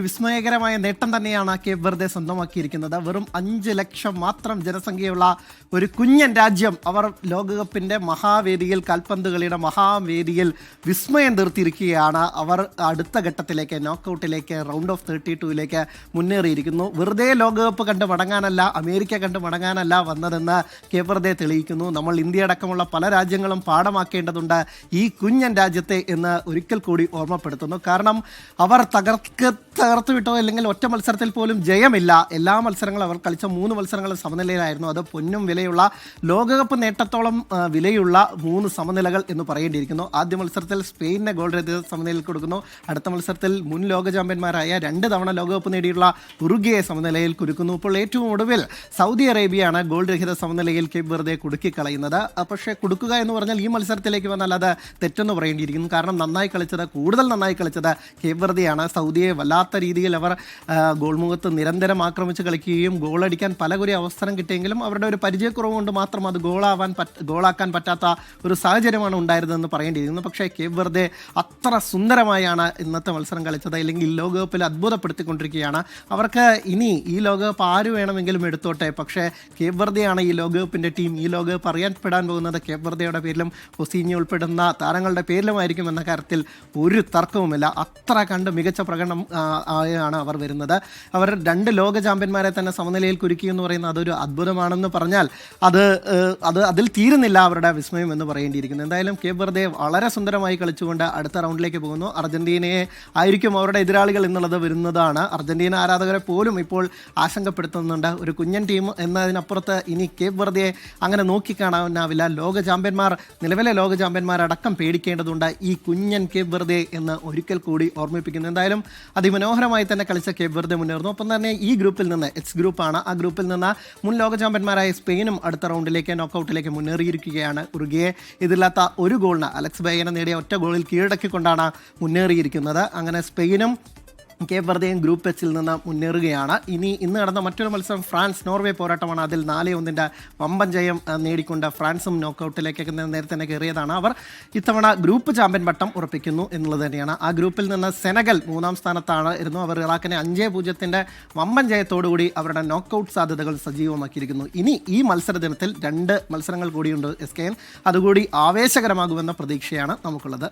വിസ്മയകരമായ നേട്ടം തന്നെയാണ് Cape Verde സ്വന്തമാക്കിയിരിക്കുന്നത്. വെറും 5 ലക്ഷം മാത്രം ജനസംഖ്യയുള്ള ഒരു കുഞ്ഞൻ രാജ്യം അവർ ലോകകപ്പിന്റെ മഹാവേദിയിൽ, കാൽപന്ത് കളിയുടെ മഹാവേദിയിൽ വിസ്മയം തീർത്തിരിക്കുകയാണ്. അവർ അടുത്ത ഘട്ടത്തിലേക്ക്, നോക്കൌട്ടിലേക്ക്, റൗണ്ട് ഓഫ് 32ലേക്ക് മുന്നേറിയിരിക്കുന്നു. വെറുതെ ലോകകപ്പ് കണ്ട് മടങ്ങാനല്ല, അമേരിക്ക കണ്ട് മടങ്ങാനല്ല വന്നതെന്ന് കേപ്പ് വെർദെ തെളിയിക്കുന്നു. നമ്മൾ ഇന്ത്യ അടക്കമുള്ള പല രാജ്യങ്ങളും പാഠമാക്കേണ്ടതുണ്ട് ഈ കുഞ്ഞൻ രാജ്യത്തെ എന്ന് ഒരിക്കൽ കൂടി ഓർമ്മപ്പെടുത്തുന്നു. കാരണം അവർ തകർത്തു വിട്ടോ, അല്ലെങ്കിൽ ഒറ്റ മത്സരത്തിൽ പോലും ജയമില്ല. എല്ലാ മത്സരങ്ങളും അവർ കളിച്ച 3 മത്സരങ്ങളും സമനിലയിലായിരുന്നു. അത് പൊന്നും വിലയുള്ള, ലോകകപ്പ് നേട്ടത്തോളം വിലയുള്ള 3 സമനിലകൾ എന്ന് പറയേണ്ടിയിരിക്കുന്നു. ആദ്യ മത്സരത്തിൽ സ്പെയിനിനെ ഗോൾ രഹിത സമനിലയിൽ കൊടുക്കുന്നു. അടുത്ത മത്സരത്തിൽ മുൻ ലോക ചാമ്പ്യന്മാരായ 2 തവണ ലോകകപ്പ് നേടിയുള്ള ഉറുഗ്വയെ സമനിലയിൽ കുരുക്കുന്നു. ഇപ്പോൾ ഏറ്റവും ഒടുവിൽ സൗദി അറേബ്യയാണ് ഗോൾ രഹിത സമനിലയിൽ കേപ്പ് വെർദെ കുടുക്കിക്കളയുന്നത്. പക്ഷേ കുടുക്കുക എന്ന് പറഞ്ഞാൽ ഈ മത്സരത്തിലേക്ക് വന്നാൽ അത് തെറ്റെന്ന് പറയേണ്ടിയിരിക്കുന്നു. കാരണം കൂടുതൽ നന്നായി കളിച്ചത് കേപ്പ് വെർദെയാണ്. സൗദിയെ വല്ലാത്ത രീതിയിൽ അവർ ഗോൾമുഖത്ത് നിരന്തരം ആക്രമിച്ച് കളിക്കുകയും ഗോളടിക്കാൻ പലകുറി അവസരം കിട്ടിയെങ്കിലും അവരുടെ ഒരു പരിചയക്കുറവ് കൊണ്ട് മാത്രം അത് ഗോളാക്കാൻ പറ്റാത്ത ഒരു സാഹചര്യമാണ് ഉണ്ടായിരുന്നതെന്ന് പറയേണ്ടിയിരിക്കുന്നു. പക്ഷേ കേപ്പ് വെർദെ അത്ര സുന്ദരമായാണ് ഇന്നത്തെ മത്സരം കളിച്ചത്. അല്ലെങ്കിൽ ലോകകപ്പിൽ അത്ഭുതപ്പെടുത്തിക്കൊണ്ടിരിക്കുകയാണ്. അവർക്ക് ഇനി ഈ ലോകകപ്പ് ആര് വേണമെങ്കിലും എടുത്തോട്ടെ, പക്ഷേ കേപ്പ് വെർദെയാണ് ഈ ലോകകപ്പിൻ്റെ ടീം. ഈ ലോകകപ്പ് അറിയപ്പെടാൻ പോകുന്നത് കേപ്പ് വെർദെയുടെ പേരിലും ഒസീഞ്ഞി ഉൾപ്പെടുന്ന താരങ്ങളുടെ പേരിലുമായിരിക്കും എന്ന കാര്യത്തിൽ ഒരു തർക്കവുമില്ല. അത്ര കണ്ട് മികച്ച പ്രകടനം ആണ് അവർ വരുന്നത്. അവർ 2 ലോക ചാമ്പ്യന്മാരെ തന്നെ സമനിലയിൽ കുരുക്കി എന്ന് പറയുന്നത് അതൊരു അത്ഭുതമാണെന്ന് പറഞ്ഞാൽ അതിൽ തീരുന്നില്ല അവരുടെ വിസ്മയം എന്ന് പറയേണ്ടിയിരിക്കുന്നു. എന്തായാലും കേപ്പ് വെർദെ വളരെ സുന്ദരമായി കളിച്ചുകൊണ്ട് അടുത്ത റൗണ്ടിലേക്ക് പോകുന്നു. അർജന്റീനയെ ആയിരിക്കും അവരുടെ എതിരാളികൾ എന്നുള്ളത് വരുന്നതാണ്. അർജന്റീന ആരാധകരെ പോലും ഇപ്പോൾ ആശങ്കപ്പെടുത്തുന്നുണ്ട്. ഒരു കുഞ്ഞൻ ടീം എന്നതിനപ്പുറത്ത് ഇനി കേപ്പ് വെർദെയെ അങ്ങനെ നോക്കിക്കാണാനാവില്ല. നിലവിലെ ലോക ചാമ്പ്യന്മാരടക്കം പേടിക്കേണ്ടതുണ്ട് ഈ കുഞ്ഞൻ കേപ്പ് വെർദെ എന്ന് ഒരിക്കൽ കൂടി ഓർമ്മിപ്പിക്കുന്നു. എന്തായാലും അതിമനോഹരമായി തന്നെ കളിച്ച കേപ്പ് വെർദെ മുന്നേറുന്നു. ഒപ്പം തന്നെ ഈ ഗ്രൂപ്പിൽ നിന്ന്, എച്ച് ഗ്രൂപ്പാണ്, ആ ഗ്രൂപ്പിൽ നിന്ന് മുൻ ലോക ചാമ്പ്യന്മാരായ സ്പെയിനും അടുത്ത റൗണ്ടിലേക്ക്, നോക്കൌട്ടിലേക്ക് മുന്നേറിയിരിക്കുകയാണ്. ഉറുഗ്വയെ ഇതില്ലാത്ത ഒരു ഗോളിന്, അലക്സ് ബേയനെ നേടിയ ഒറ്റ ഗോളിൽ കീഴടക്കിക്കൊണ്ടാണ് മുന്നേറിയിരിക്കുന്നത്. അങ്ങനെ സ്പെയിനും കേപ്പ് വെർദെയും ഗ്രൂപ്പ് എച്ചിൽ നിന്ന് മുന്നേറുകയാണ്. ഇന്ന് നടന്ന മറ്റൊരു മത്സരം ഫ്രാൻസ് നോർവേ പോരാട്ടമാണ്. അതിൽ 4-1 വമ്പൻ ജയം നേടിക്കൊണ്ട് ഫ്രാൻസും നോക്കൌട്ടിലേക്ക് നേരത്തെ തന്നെ കയറിയതാണ്. അവർ ഇത്തവണ ഗ്രൂപ്പ് ചാമ്പ്യൻ പട്ടം ഉറപ്പിക്കുന്നു എന്നുള്ളത് തന്നെയാണ്. ആ ഗ്രൂപ്പിൽ നിന്ന് സെനഗൽ 3-ാം സ്ഥാനത്താണ് ഇരുന്നു. അവർ ഇറാഖിനെ 5-0 വമ്പൻ ജയത്തോടുകൂടി അവരുടെ നോക്കൌട്ട് സാധ്യതകൾ സജീവമാക്കിയിരിക്കുന്നു. ഇനി ഈ മത്സര ദിനത്തിൽ 2 മത്സരങ്ങൾ കൂടിയുണ്ട് SKN. അതുകൂടി ആവേശകരമാകുമെന്ന പ്രതീക്ഷയാണ് നമുക്കുള്ളത്.